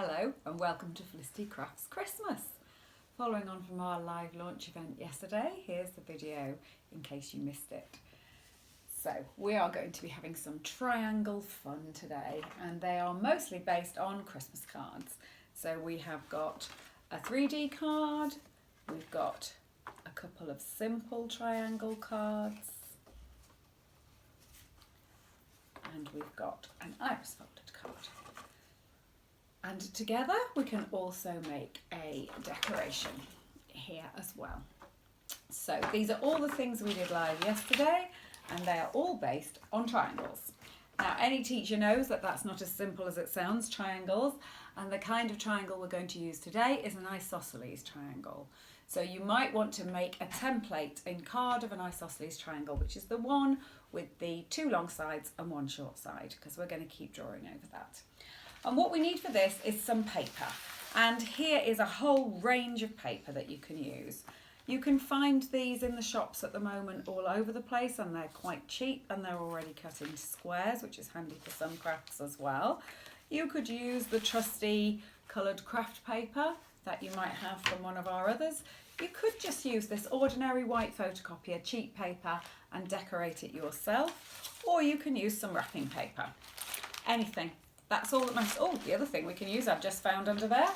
Hello and welcome to Felicity Crafts Christmas. Following on from our live launch event yesterday, here's the video in case you missed it. So we are going to be having some triangle fun today, and they are mostly based on Christmas cards. So we have got a 3D card, we've got a couple of simple triangle cards, and we've got an iris folded card. And together we can also make a decoration here as well. So these are all the things we did live yesterday, and they are all based on triangles. Now any teacher knows that that's not as simple as it sounds, triangles, and the kind of triangle we're going to use today is an isosceles triangle. So you might want to make a template in card of an isosceles triangle, which is the one with the two long sides and one short side, because we're going to keep drawing over that. And what we need for this is some paper. And here is a whole range of paper that you can use. You can find these in the shops at the moment all over the place, and they're quite cheap and they're already cut into squares, which is handy for some crafts as well. You could use the trusty coloured craft paper that you might have from one of our others. You could just use this ordinary white photocopier, cheap paper, and decorate it yourself, or you can use some wrapping paper. Anything. That's all that matters. Oh, the other thing we can use, I've just found under there,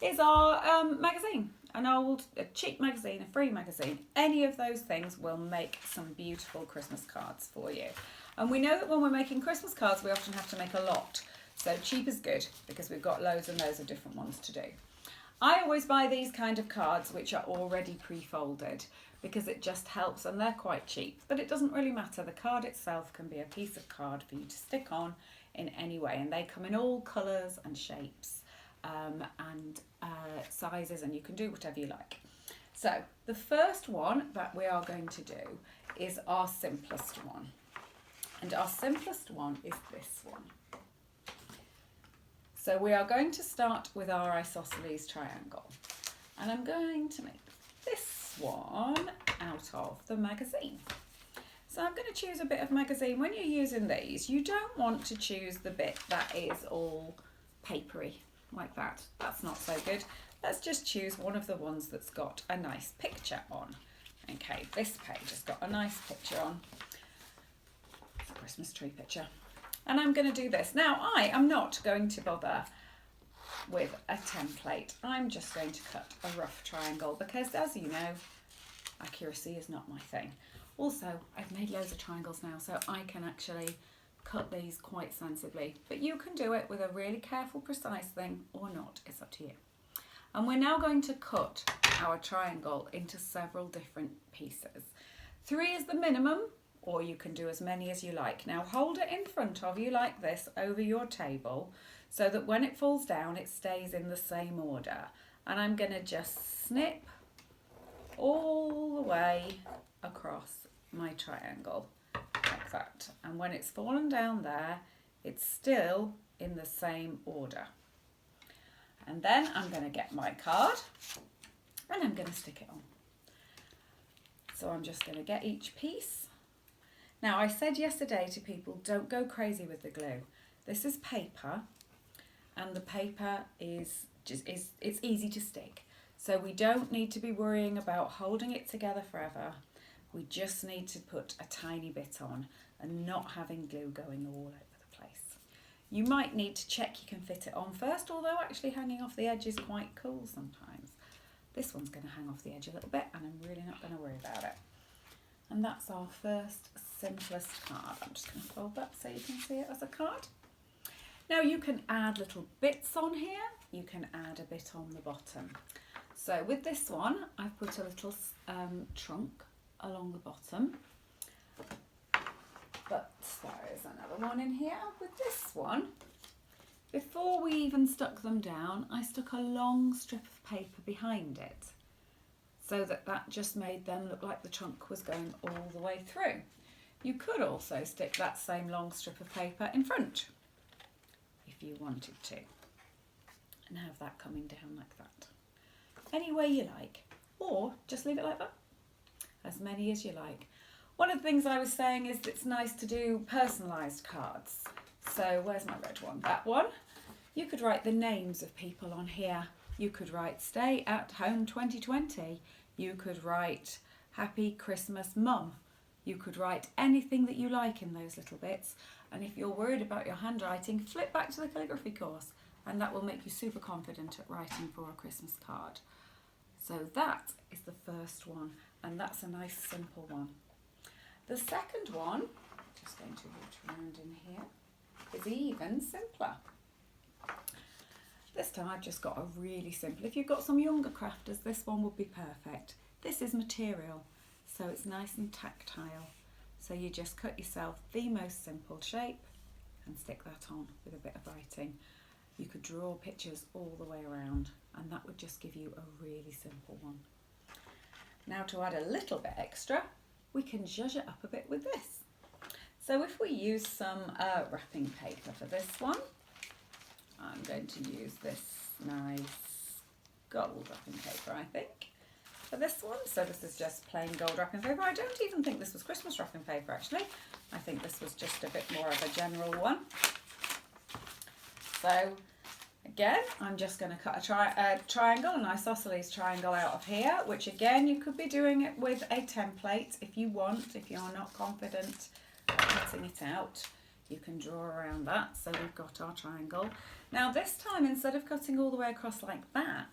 is our magazine. A cheap magazine, a free magazine. Any of those things will make some beautiful Christmas cards for you. And we know that when we're making Christmas cards, we often have to make a lot. So cheap is good, because we've got loads and loads of different ones to do. I always buy these kind of cards which are already pre-folded, because it just helps, and they're quite cheap. But it doesn't really matter. The card itself can be a piece of card for you to stick on in any way, and they come in all colours and shapes and sizes, and you can do whatever you like. So the first one that we are going to do is our simplest one, and our simplest one is this one. So we are going to start with our isosceles triangle, and I'm going to make this one out of the magazine. So I'm going to choose a bit of magazine. When you're using these, you don't want to choose the bit that is all papery like that. That's not so good. Let's just choose one of the ones that's got a nice picture on. Okay, this page has got a nice picture on. It's a Christmas tree picture. And I'm going to do this. Now, I am not going to bother with a template. I'm just going to cut a rough triangle because, as you know, accuracy is not my thing. Also, I've made loads of triangles now, so I can actually cut these quite sensibly. But you can do it with a really careful, precise thing or not. It's up to you. And we're now going to cut our triangle into several different pieces. 3 is the minimum, or you can do as many as you like. Now hold it in front of you like this over your table, so that when it falls down, it stays in the same order. And I'm going to just snip all the way across my triangle like that, and when it's fallen down there, it's still in the same order. And then I'm going to get my card and I'm going to stick it on. So I'm just going to get each piece. Now, I said yesterday to people, don't go crazy with the glue. This is paper, and the paper is it's easy to stick. So we don't need to be worrying about holding it together forever. We just need to put a tiny bit on and not having glue going all over the place. You might need to check you can fit it on first, although actually hanging off the edge is quite cool sometimes. This one's going to hang off the edge a little bit, and I'm really not going to worry about it. And that's our first simplest card. I'm just going to fold that so you can see it as a card. Now you can add little bits on here. You can add a bit on the bottom. So with this one, I've put a little trunk along the bottom, but there is another one in here. With this one, before we even stuck them down, I stuck a long strip of paper behind it, so that just made them look like the trunk was going all the way through. You could also stick that same long strip of paper in front if you wanted to, and have that coming down like that. Any way you like, or just leave it like that. As many as you like. One of the things I was saying is it's nice to do personalised cards. So where's my red one? That one. You could write the names of people on here. You could write Stay at Home 2020. You could write Happy Christmas Mum. You could write anything that you like in those little bits. And if you're worried about your handwriting, flip back to the calligraphy course and that will make you super confident at writing for a Christmas card. So that is the first one, and that's a nice simple one. The second one, just going to reach around in here, is even simpler. This time I've just got a really simple, if you've got some younger crafters, this one would be perfect. This is material, so it's nice and tactile. So you just cut yourself the most simple shape and stick that on with a bit of writing. You could draw pictures all the way around, and that would just give you a really simple one. Now to add a little bit extra, we can zhuzh it up a bit with this. So if we use some wrapping paper for this one, I'm going to use this nice gold wrapping paper, I think, for this one. So this is just plain gold wrapping paper. I don't even think this was Christmas wrapping paper, actually. I think this was just a bit more of a general one. So again, I'm just going to cut a triangle, an isosceles triangle out of here, which again, you could be doing it with a template if you want, if you're not confident at cutting it out. You can draw around that. So we've got our triangle. Now this time, instead of cutting all the way across like that,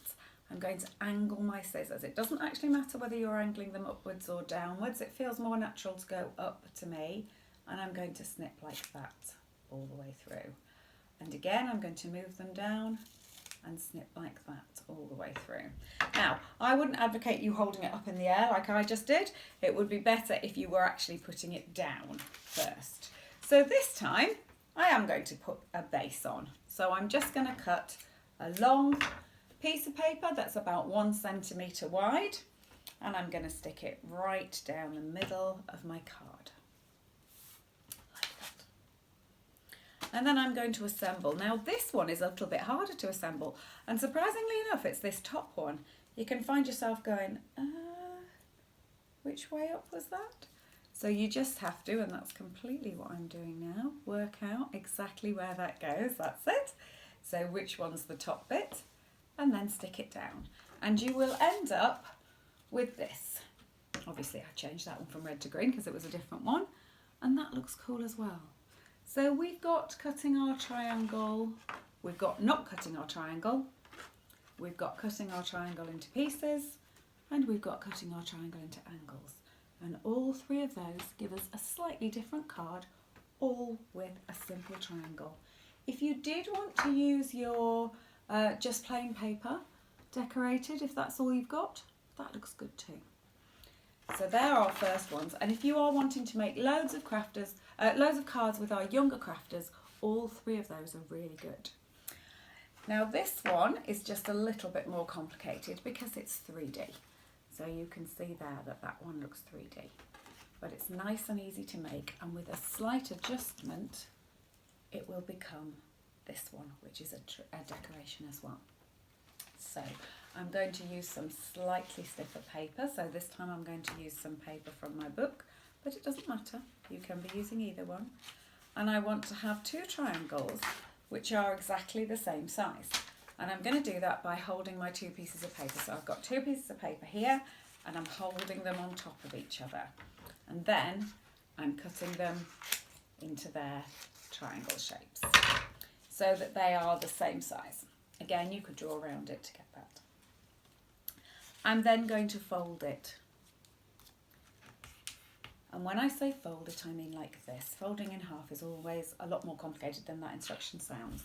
I'm going to angle my scissors. It doesn't actually matter whether you're angling them upwards or downwards. It feels more natural to go up to me. And I'm going to snip like that all the way through. And again, I'm going to move them down and snip like that all the way through. Now, I wouldn't advocate you holding it up in the air like I just did. It would be better if you were actually putting it down first. So this time, I am going to put a base on. So I'm just going to cut a long piece of paper that's about 1 centimetre wide, and I'm going to stick it right down the middle of my card. Like that. And then I'm going to assemble. Now this one is a little bit harder to assemble, and surprisingly enough, it's this top one. You can find yourself going, which way up was that? So you just have to, and that's completely what I'm doing now, work out exactly where that goes, that's it. So which one's the top bit, and then stick it down. And you will end up with this. Obviously I changed that one from red to green because it was a different one, and that looks cool as well. So we've got cutting our triangle, we've got not cutting our triangle, we've got cutting our triangle into pieces, and we've got cutting our triangle into angles. And all three of those give us a slightly different card, all with a simple triangle. If you did want to use your just plain paper decorated, if that's all you've got, that looks good too. So there are our first ones. And if you are wanting to make loads of cards with our younger crafters, all three of those are really good. Now this one is just a little bit more complicated because it's 3D. So you can see there that that one looks 3D, but it's nice and easy to make, and with a slight adjustment, it will become this one, which is a decoration as well. So I'm going to use some slightly stiffer paper. So this time I'm going to use some paper from my book, but it doesn't matter. You can be using either one. And I want to have 2 triangles, which are exactly the same size. And I'm going to do that by holding my 2 pieces of paper. So I've got 2 pieces of paper here, and I'm holding them on top of each other. And then I'm cutting them into their triangle shapes so that they are the same size. Again, you could draw around it to get that. I'm then going to fold it. And when I say fold it, I mean like this. Folding in half is always a lot more complicated than that instruction sounds.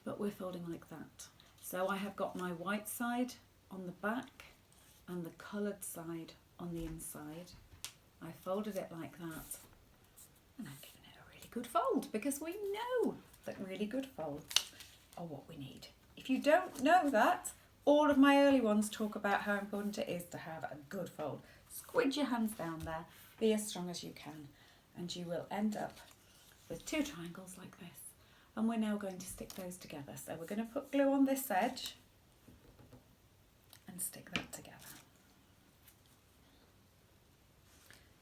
But we're folding like that. So I have got my white side on the back and the coloured side on the inside. I folded it like that, and I've given it a really good fold, because we know that really good folds are what we need. If you don't know that, all of my early ones talk about how important it is to have a good fold. Squidge your hands down there, be as strong as you can, and you will end up with 2 triangles like this. And we're now going to stick those together. So we're going to put glue on this edge and stick that together.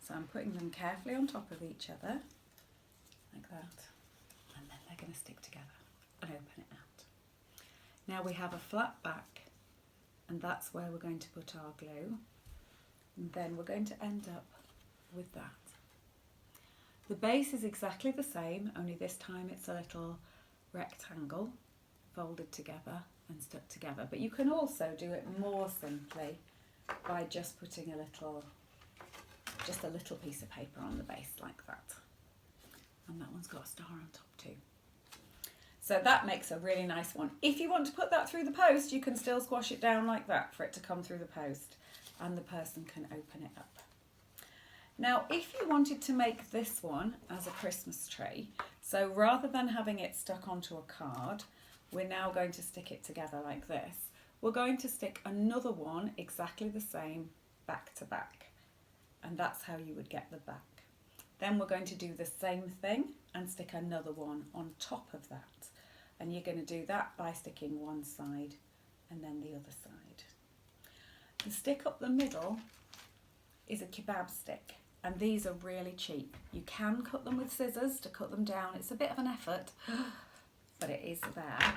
So I'm putting them carefully on top of each other, like that, and then they're going to stick together and open it out. Now we have a flat back, and that's where we're going to put our glue. And then we're going to end up with that. The base is exactly the same, only this time it's a little rectangle folded together and stuck together. But you can also do it more simply by just putting just a little piece of paper on the base like that. And that one's got a star on top too. So that makes a really nice one. If you want to put that through the post, you can still squash it down like that for it to come through the post, and the person can open it up. Now, if you wanted to make this one as a Christmas tree, so rather than having it stuck onto a card, we're now going to stick it together like this. We're going to stick another one exactly the same back to back, and that's how you would get the back. Then we're going to do the same thing and stick another one on top of that. And you're going to do that by sticking one side and then the other side. The stick up the middle is a kebab stick, and these are really cheap. You can cut them with scissors to cut them down. It's a bit of an effort, but it is there.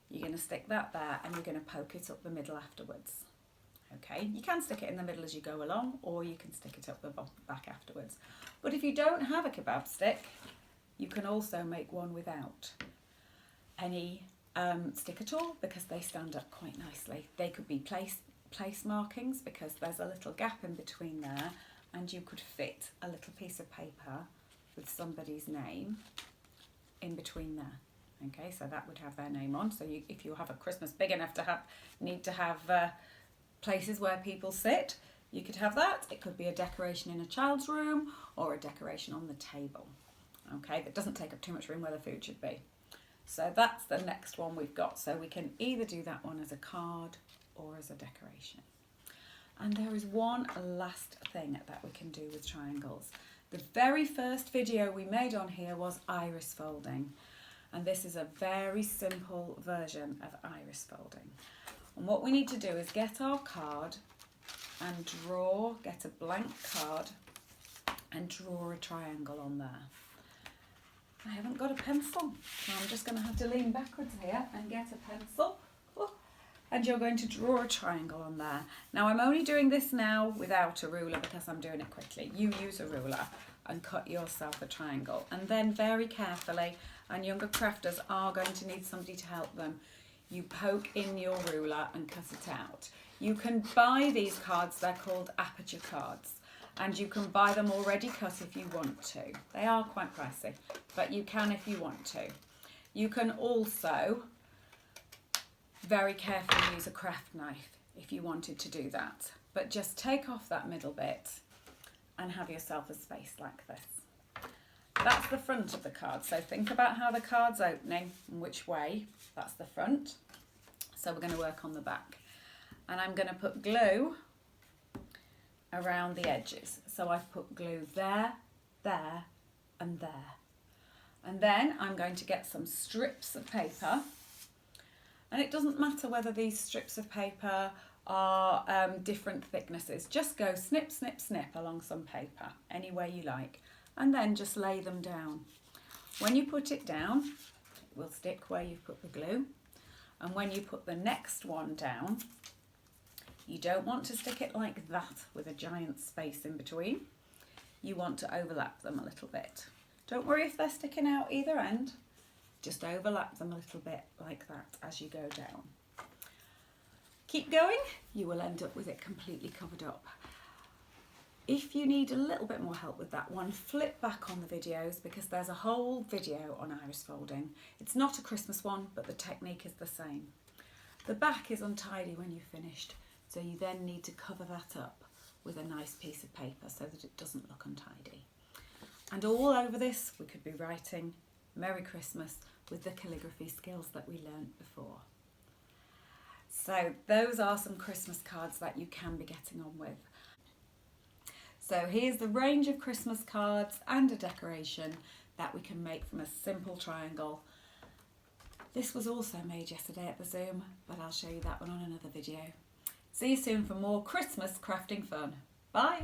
You're going to stick that there, and you're going to poke it up the middle afterwards. Okay, you can stick it in the middle as you go along, or you can stick it up the back afterwards. But if you don't have a kebab stick, you can also make one without any stick at all, because they stand up quite nicely. They could be place markings, because there's a little gap in between there, and you could fit a little piece of paper with somebody's name in between there. Okay, so that would have their name on. So if you have a Christmas big enough to need to have places where people sit, you could have that. It could be a decoration in a child's room or a decoration on the table. Okay, that doesn't take up too much room where the food should be. So that's the next one we've got. So we can either do that one as a card or as a decoration. And there is one last thing that we can do with triangles. The very first video we made on here was iris folding. And this is a very simple version of iris folding. And what we need to do is get our card and get a blank card and draw a triangle on there. I haven't got a pencil, so I'm just going to have to lean backwards here and get a pencil. And you're going to draw a triangle on there. Now I'm only doing this now without a ruler because I'm doing it quickly. You use a ruler and cut yourself a triangle. And then very carefully, and younger crafters are going to need somebody to help them, you poke in your ruler and cut it out. You can buy these cards, they're called aperture cards. And you can buy them already cut if you want to. They are quite pricey, but you can if you want to. You can also very carefully use a craft knife if you wanted to do that. But just take off that middle bit and have yourself a space like this. That's the front of the card. So think about how the card's opening and which way. That's the front. So we're going to work on the back. And I'm going to put glue around the edges. So I've put glue there, there, and there. And then I'm going to get some strips of paper. And it doesn't matter whether these strips of paper are different thicknesses. Just go snip, snip, snip along some paper, any way you like. And then just lay them down. When you put it down, it will stick where you've put the glue. And when you put the next one down, you don't want to stick it like that with a giant space in between. You want to overlap them a little bit. Don't worry if they're sticking out either end. Just overlap them a little bit like that as you go down. Keep going, you will end up with it completely covered up. If you need a little bit more help with that one, flip back on the videos because there's a whole video on iris folding. It's not a Christmas one, but the technique is the same. The back is untidy when you've finished, so you then need to cover that up with a nice piece of paper so that it doesn't look untidy. And all over this, we could be writing Merry Christmas with the calligraphy skills that we learned before. So those are some Christmas cards that you can be getting on with. So here's the range of Christmas cards and a decoration that we can make from a simple triangle. This was also made yesterday at the Zoom, but I'll show you that one on another video. See you soon for more Christmas crafting fun. Bye!